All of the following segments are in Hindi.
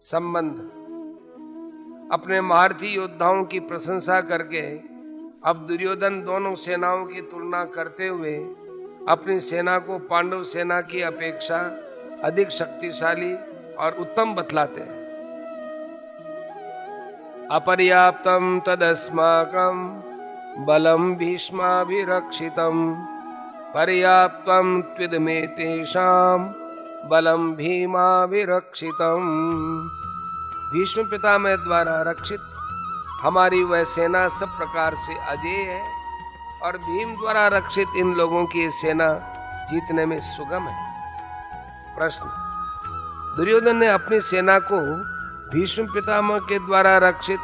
संबंध। अपने महारथी योद्धाओं की प्रशंसा करके अब दुर्योधन दोनों सेनाओं की तुलना करते हुए अपनी सेना को पांडव सेना की अपेक्षा अधिक शक्तिशाली और उत्तम बतलाते हैं। अपर्याप्तम तदस्माकं बलम भीष्माभिरक्षितम पर्याप्तम त्विदमेतेषां बलम भीमाभिरक्षितम। भीष्म पितामह द्वारा रक्षित हमारी वह सेना सब प्रकार से अजेय है और भीम द्वारा रक्षित इन लोगों की सेना जीतने में सुगम है। प्रश्न। दुर्योधन ने अपनी सेना को भीष्म पितामह के द्वारा रक्षित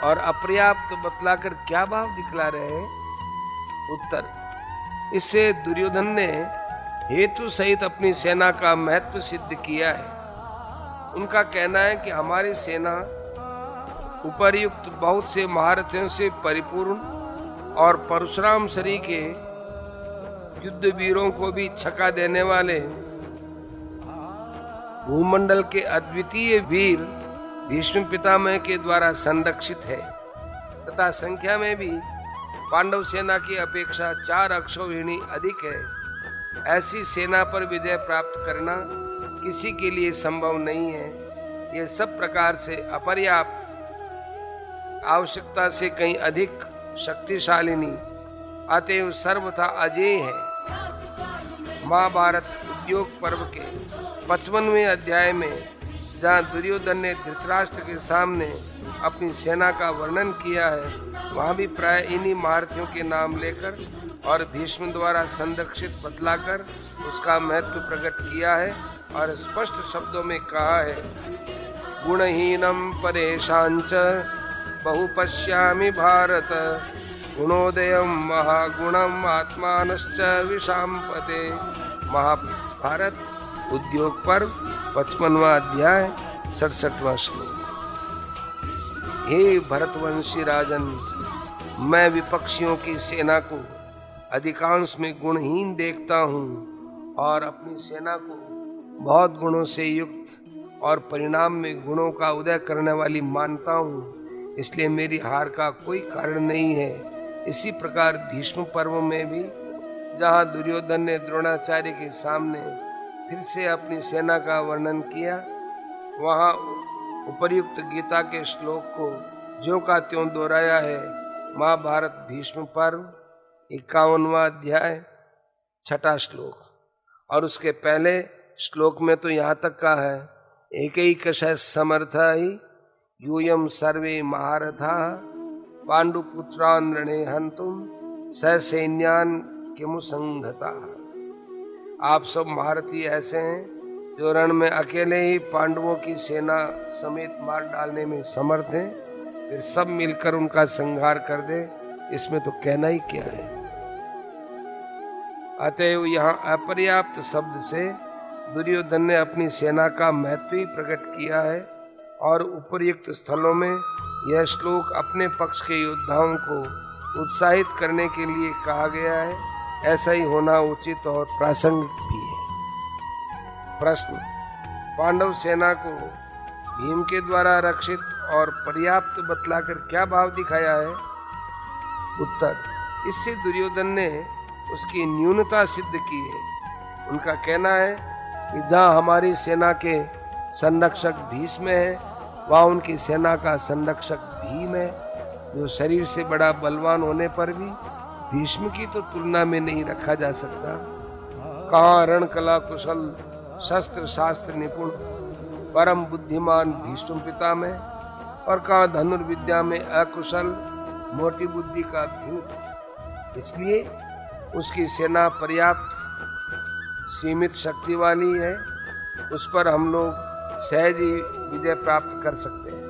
और अपर्याप्त बतलाकर क्या भाव दिखला रहे हैं? उत्तर। इससे दुर्योधन ने हेतु सहित अपनी सेना का महत्व सिद्ध किया है। उनका कहना है कि हमारी सेना उपर्युक्त बहुत से महारथियों से परिपूर्ण और परशुराम शरी के युद्ध वीरों को भी छका देने वाले भूमंडल के अद्वितीय वीर भीष्म पितामह के द्वारा संरक्षित है तथा संख्या में भी पांडव सेना की अपेक्षा 4 अक्षौहिणी अधिक है। ऐसी सेना पर विजय प्राप्त करना किसी के लिए संभव नहीं है। यह सब प्रकार से अपर्याप्त, आवश्यकता से कहीं अधिक शक्तिशालिनी, अतएव सर्वथा अजेय है। महाभारत उद्योग पर्व के 55वें अध्याय में जहाँ दुर्योधन ने धृतराष्ट्र के सामने अपनी सेना का वर्णन किया है, वहाँ भी प्राय इन्हीं महारथियों के नाम लेकर और भीष्म द्वारा संरक्षित बतलाकर उसका महत्व प्रकट किया है और स्पष्ट शब्दों में कहा है, गुणहीनम परेशांच बहुपश्यामि भारत गुणोदयम महागुणम आत्मानश्च विशांपते। महाभारत उद्योग पर्व 55वां अध्याय 67वां श्लोक। हे भरतवंशी राजन, मैं विपक्षियों की सेना को अधिकांश में गुणहीन देखता हूँ और अपनी सेना को बहुत गुणों से युक्त और परिणाम में गुणों का उदय करने वाली मानता हूँ, इसलिए मेरी हार का कोई कारण नहीं है। इसी प्रकार भीष्म पर्व में भी जहाँ दुर्योधन ने द्रोणाचार्य के सामने फिर से अपनी सेना का वर्णन किया, वहाँ उपर्युक्त गीता के श्लोक को ज्यों का त्यों दोहराया है। महाभारत भीष्म पर्व 51वां अध्याय 6वां श्लोक। और उसके पहले श्लोक में तो यहाँ तक का है, एकैकश समर्था ही यूयम सर्वे महारथा पांडुपुत्रान् रणे हन्तुम ससैन्यान् किमु संघता। आप सब महारथी ऐसे हैं जो रण में अकेले ही पांडवों की सेना समेत मार डालने में समर्थ हैं, फिर सब मिलकर उनका संहार कर दे, इसमें तो कहना ही क्या है। अतएव यहाँ अपर्याप्त शब्द से दुर्योधन ने अपनी सेना का महत्व ही प्रकट किया है और उपर्युक्त स्थलों में यह श्लोक अपने पक्ष के योद्धाओं को उत्साहित करने के लिए कहा गया है। ऐसा ही होना उचित और प्रासंगिक भी है। प्रश्न। पांडव सेना को भीम के द्वारा रक्षित और पर्याप्त बतलाकर क्या भाव दिखाया है? उत्तर। इससे दुर्योधन ने उसकी न्यूनता सिद्ध की है। उनका कहना है कि जहाँ हमारी सेना के संरक्षक भीष्म है, वहाँ उनकी सेना का संरक्षक भीम है, जो शरीर से बड़ा बलवान होने पर भी भीष्म की तो तुलना में नहीं रखा जा सकता। कहाँ रण कला कुशल, शस्त्र शास्त्र निपुण, परम बुद्धिमान भीष्म पितामह, और कहाँ धनुर्विद्या में अकुशल, मोटी बुद्धि का भूत। इसलिए उसकी सेना पर्याप्त सीमित शक्ति वाली है, उस पर हम लोग सहज ही विजय प्राप्त कर सकते हैं।